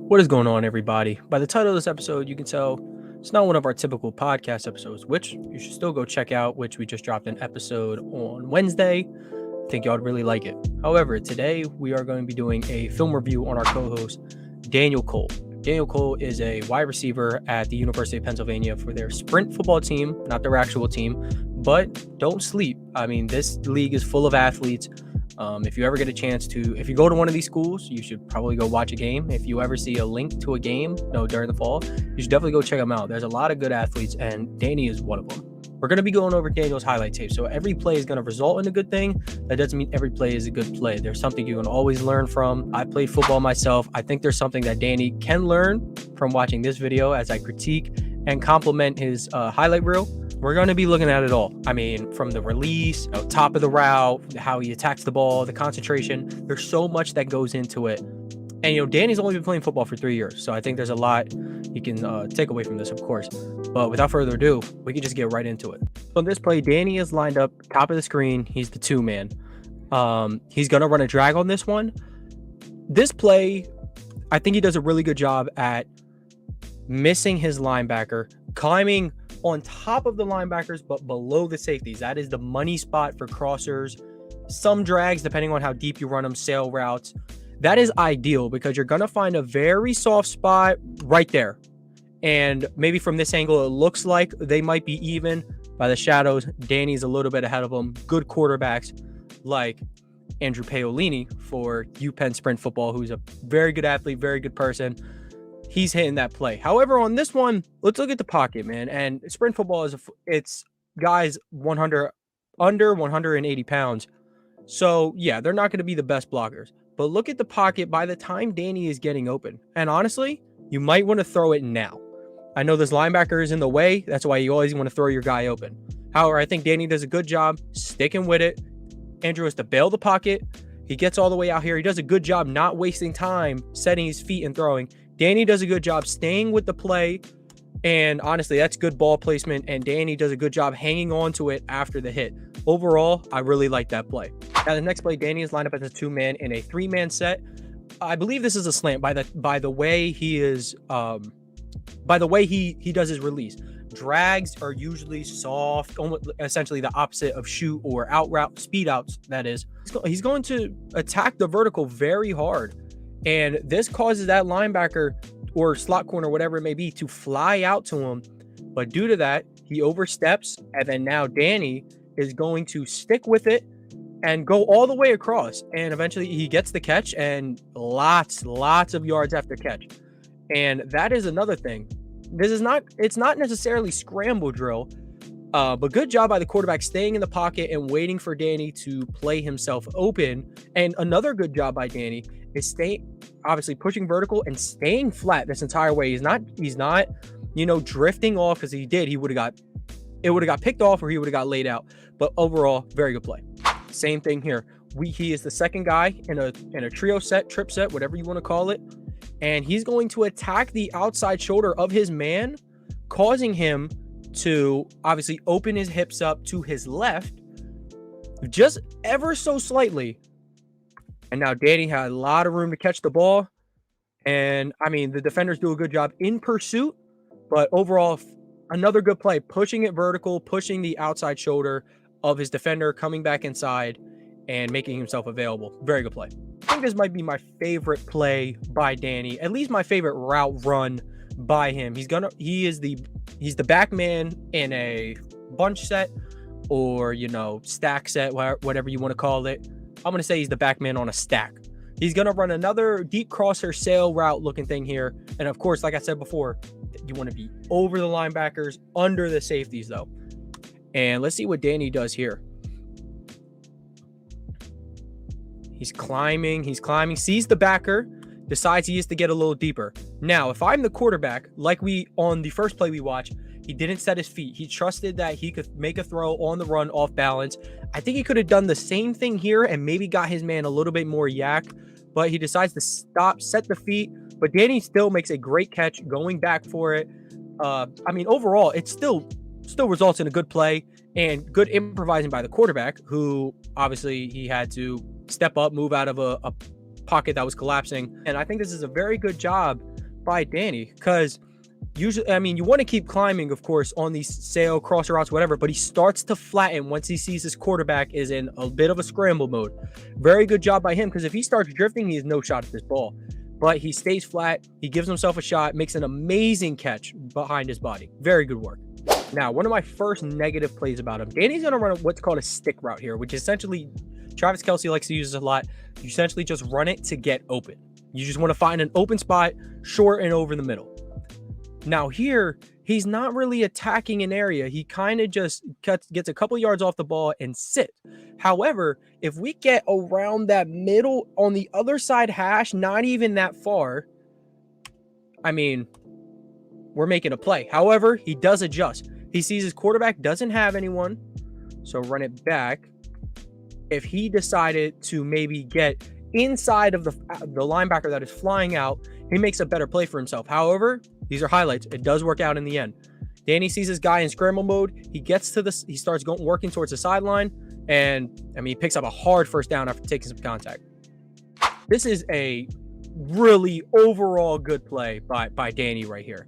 What is going on, everybody? By the title of this episode, you can tell it's not one of our typical podcast episodes, which you should still go check out, which we just dropped an episode on Wednesday. I think y'all would really like it. However, today we are going to be doing a film review on our co-host, Daniel Coale. Daniel Coale is a wide receiver at the University of Pennsylvania for their sprint football team, not their actual team, but don't sleep. I mean, this league is full of athletes. If you ever get a chance if you go to one of these schools, you should probably go watch a game. If you ever see a link to a game, during the fall, you should definitely go check them out. There's a lot of good athletes, and Danny is one of them. We're going to be going over Daniel's highlight tape. So every play is going to result in a good thing. That doesn't mean every play is a good play. There's something you can always learn from. I played football myself. I think there's something that Danny can learn from watching this video as I critique and compliment his highlight reel. We're going to be looking at it all. I mean, from the release, top of the route, how he attacks the ball, the concentration. There's so much that goes into it. And, Danny's only been playing football for 3 years. So I think there's a lot you can take away from this, of course. But without further ado, we can just get right into it. So in this play, Danny is lined up top of the screen. He's the two-man. He's going to run a drag on this one. This play, I think he does a really good job at missing his linebacker, climbing on top of the linebackers, but below the safeties. That is the money spot for crossers. Some drags, depending on how deep you run them, sail routes. That is ideal because you're going to find a very soft spot right there. And maybe from this angle, it looks like they might be even by the shadows. Danny's a little bit ahead of them. Good quarterbacks like Andrew Paolini for UPenn Sprint Football, who's a very good athlete, very good person. He's hitting that play. However, on this one, let's look at the pocket, man. And sprint football it's guys 180 pounds. So yeah, they're not going to be the best blockers. But look at the pocket by the time Danny is getting open. And honestly, you might want to throw it now. I know this linebacker is in the way. That's why you always want to throw your guy open. However, I think Danny does a good job sticking with it. Andrew has to bail the pocket. He gets all the way out here. He does a good job not wasting time setting his feet and throwing. Danny does a good job staying with the play. And honestly, that's good ball placement. And Danny does a good job hanging on to it after the hit. Overall, I really like that play. Now, the next play, Danny is lined up as a two-man in a three-man set. I believe this is a slant by the way he is, by the way he does his release. Drags are usually soft, almost essentially the opposite of shoot or out route, speed outs, that is. He's going to attack the vertical very hard. And this causes that linebacker or slot corner, whatever it may be, to fly out to him. But due to that, he oversteps. And then now Danny is going to stick with it and go all the way across. And eventually he gets the catch and lots of yards after catch. And that is another thing. It's not necessarily scramble drill, but good job by the quarterback staying in the pocket and waiting for Danny to play himself open. And another good job by Danny is obviously pushing vertical and staying flat this entire way. He's not, drifting off, because he would have got picked off or he would have got laid out. But overall, very good play. Same thing here. He is the second guy in a trio set, trip set, whatever you want to call it. And he's going to attack the outside shoulder of his man, causing him to obviously open his hips up to his left, just ever so slightly. And now Danny had a lot of room to catch the ball. And I mean, the defenders do a good job in pursuit, but overall, another good play, pushing it vertical, pushing the outside shoulder of his defender, coming back inside and making himself available. Very good play. I think this might be my favorite play by Danny, at least my favorite route run by him. He's the back man in a bunch set or, stack set, whatever you want to call it. I'm going to say he's the back man on a stack. He's going to run another deep crosser sail route looking thing here. And of course, like I said before, you want to be over the linebackers, under the safeties though. And let's see what Danny does here. He's climbing, sees the backer, decides he has to get a little deeper. Now, if I'm the quarterback, like on the first play we watched, he didn't set his feet. He trusted that he could make a throw on the run off balance. I think he could have done the same thing here and maybe got his man a little bit more yak, but he decides to stop, set the feet. But Danny still makes a great catch going back for it. Overall, it still results in a good play and good improvising by the quarterback, who obviously he had to step up, move out of a pocket that was collapsing. And I think this is a very good job by Danny, because usually, I mean, you want to keep climbing, of course, on these sail, crosser routes, whatever, but he starts to flatten once he sees his quarterback is in a bit of a scramble mode. Very good job by him, because if he starts drifting, he has no shot at this ball. But he stays flat, he gives himself a shot, makes an amazing catch behind his body. Very good work. Now, one of my first negative plays about him, Danny's going to run what's called a stick route here, which essentially, Travis Kelce likes to use this a lot. You essentially just run it to get open. You just want to find an open spot, short and over the middle. Now here, he's not really attacking an area. He kind of just gets a couple yards off the ball and sit. However, if we get around that middle on the other side hash, not even that far, I mean, we're making a play. However, he does adjust. He sees his quarterback doesn't have anyone, so run it back. If he decided to maybe get inside of the linebacker that is flying out, he makes a better play for himself. However, these are highlights. It does work out in the end. Danny sees his guy in scramble mode. He gets to this. He starts working towards the sideline. And, I mean, he picks up a hard first down after taking some contact. This is a really overall good play by Danny right here.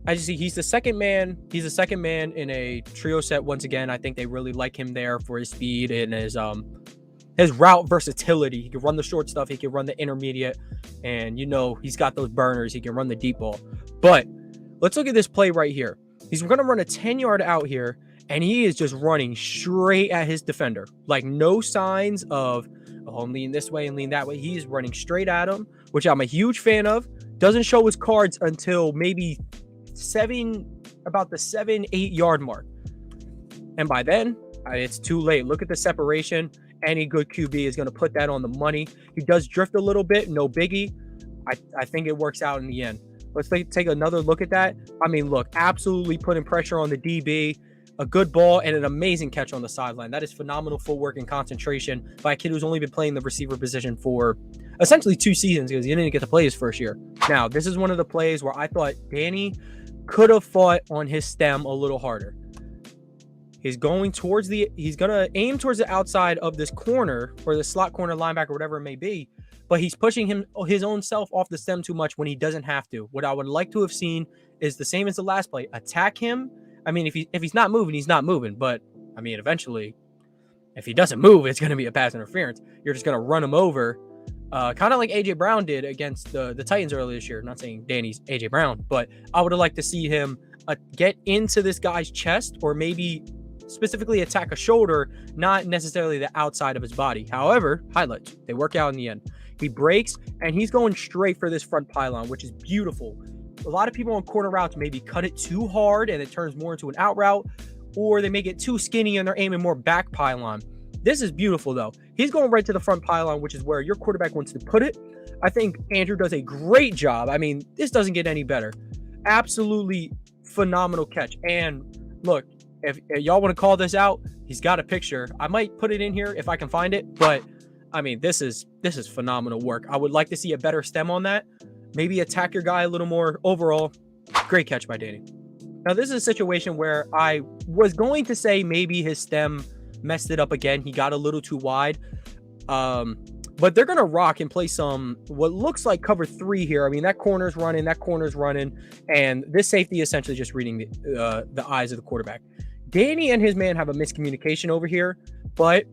As you see, he's the second man. He's the second man in a trio set once again. I think they really like him there for his speed and his route versatility. He can run the short stuff. He can run the intermediate. And, you know, he's got those burners. He can run the deep ball. But let's look at this play right here. He's going to run a 10-yard out here, and he is just running straight at his defender. Like, no signs of, oh, I'm leaning this way and lean that way. He's running straight at him, which I'm a huge fan of. Doesn't show his cards until maybe about the 7-8 yard mark. And by then, it's too late. Look at the separation. Any good QB is going to put that on the money. He does drift a little bit. No biggie. I think it works out in the end. Let's take another look at that. I mean, look, absolutely putting pressure on the DB. A good ball and an amazing catch on the sideline. That is phenomenal footwork and concentration by a kid who's only been playing the receiver position for essentially 2 seasons because he didn't get to play his first year. Now, this is one of the plays where I thought Danny could have fought on his stem a little harder. He's going to aim towards the outside of this corner or the slot corner linebacker, whatever it may be, but he's pushing his own self off the stem too much when he doesn't have to. What I would like to have seen is the same as the last play. Attack him. I mean, if he's not moving, he's not moving. But, I mean, eventually, if he doesn't move, it's going to be a pass interference. You're just going to run him over, kind of like A.J. Brown did against the Titans earlier this year. Not saying Danny's A.J. Brown, but I would have liked to see him get into this guy's chest or maybe specifically attack a shoulder, not necessarily the outside of his body. However, highlights, they work out in the end. He breaks, and he's going straight for this front pylon, which is beautiful. A lot of people on corner routes maybe cut it too hard and it turns more into an out route, or they make it too skinny and they're aiming more back pylon. This is beautiful, though. He's going right to the front pylon, which is where your quarterback wants to put it. I think Andrew does a great job. I mean, this doesn't get any better. Absolutely phenomenal catch. And look, if y'all want to call this out, he's got a picture. I might put it in here if I can find it, but I mean, this is phenomenal work. I would like to see a better stem on that. Maybe attack your guy a little more. Overall, great catch by Danny. Now, this is a situation where I was going to say maybe his stem messed it up again. He got a little too wide. But they're going to rock and play some what looks like cover 3 here. I mean, that corner's running, and this safety essentially just reading the eyes of the quarterback. Danny and his man have a miscommunication over here, but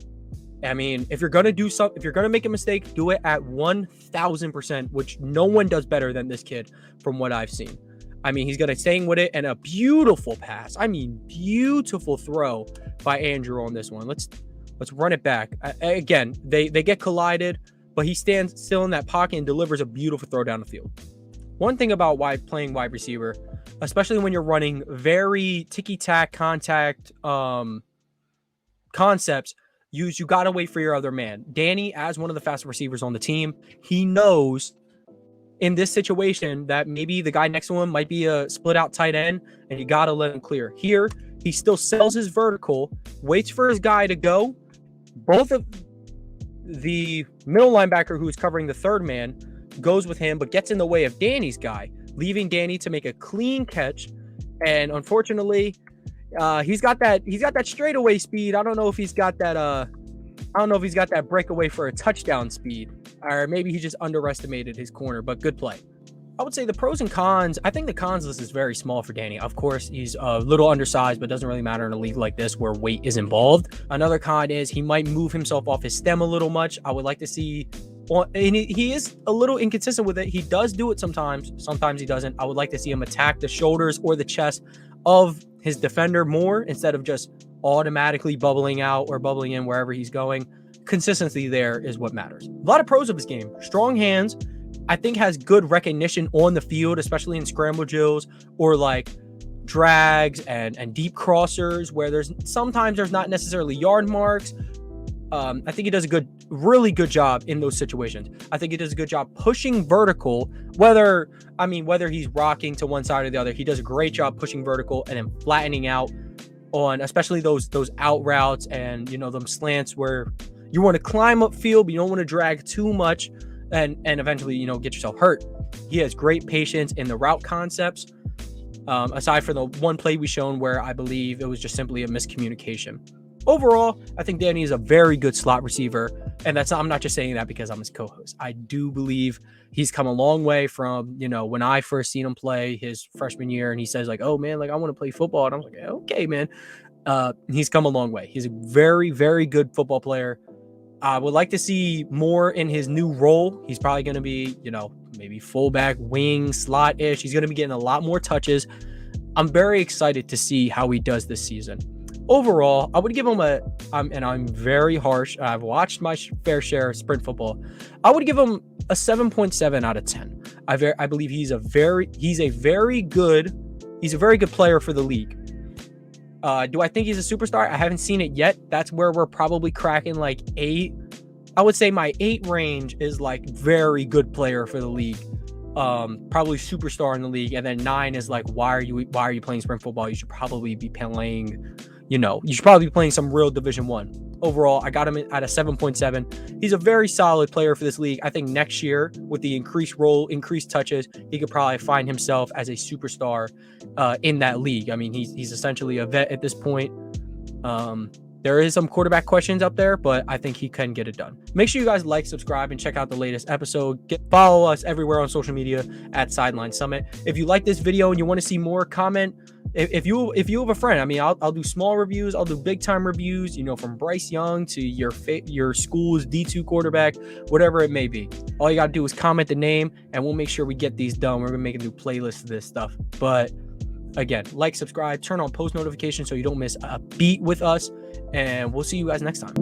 I mean, if you're going to do something, if you're going to make a mistake, do it at 1,000%, which no one does better than this kid from what I've seen. I mean, he's going to staying with it, and a beautiful pass. I mean, beautiful throw by Andrew on this one. Let's run it back. Again, they get collided, but he stands still in that pocket and delivers a beautiful throw down the field. One thing about playing wide receiver, especially when you're running very ticky-tack contact concepts, you got to wait for your other man. Danny, as one of the fastest receivers on the team, he knows in this situation that maybe the guy next to him might be a split out tight end, and you got to let him clear. Here, he still sells his vertical, waits for his guy to go. Both of the middle linebacker who's covering the third man goes with him, but gets in the way of Danny's guy, leaving Danny to make a clean catch. And unfortunately, he's got that straightaway speed. I don't know if he's got that breakaway for a touchdown speed, or maybe he just underestimated his corner, but good play. I would say the pros and cons. I think the cons list is very small for Danny. Of course, he's a little undersized, but doesn't really matter in a league like this where weight is involved. Another con is he might move himself off his stem a little much. I would like to see, and he is a little inconsistent with it. He does do it sometimes. Sometimes he doesn't. I would like to see him attack the shoulders or the chest of his defender more instead of just automatically bubbling out or bubbling in wherever he's going. Consistency there is what matters. A lot of pros of his game. Strong hands. I think has good recognition on the field, especially in scramble drills or like drags and deep crossers where there's not necessarily yard marks. I think he does a really good job in those situations. I think he does a good job pushing vertical, whether he's rocking to one side or the other. He does a great job pushing vertical and then flattening out on especially those out routes and, them slants where you want to climb up field, but you don't want to drag too much and eventually, get yourself hurt. He has great patience in the route concepts. Aside from the one play we shown where I believe it was just simply a miscommunication. Overall, I think Danny is a very good slot receiver. And I'm not just saying that because I'm his co-host. I do believe he's come a long way from, when I first seen him play his freshman year and he says like, oh man, like I want to play football. And I was like, okay, man. He's come a long way. He's a very, very good football player. I would like to see more in his new role. He's probably going to be, maybe fullback, wing, slot-ish. He's going to be getting a lot more touches. I'm very excited to see how he does this season. Overall, I would give him and I'm very harsh. I've watched my fair share of sprint football. I would give him a 7.7 out of 10. I believe he's a very good player for the league. Do I think he's a superstar? I haven't seen it yet. That's where we're probably cracking like 8. I would say my 8 range is like very good player for the league. Probably superstar in the league. And then 9 is like, why are you playing sprint football? You should probably be playing, some real Division 1. Overall, I got him at a 7.7. He's a very solid player for this league. I think next year with the increased role, increased touches, he could probably find himself as a superstar in that league. I mean, he's essentially a vet at this point. There is some quarterback questions up there, but I think he can get it done. Make sure you guys like, subscribe, and check out the latest episode. Follow us everywhere on social media at Sideline Summit. If you like this video and you want to see more, comment. If you have a friend, I'll do small reviews. I'll do big time reviews, from Bryce Young to your school's D2 quarterback, whatever it may be. All you got to do is comment the name and we'll make sure we get these done. We're going to make a new playlist of this stuff. But again, like, subscribe, turn on post notifications so you don't miss a beat with us. And we'll see you guys next time.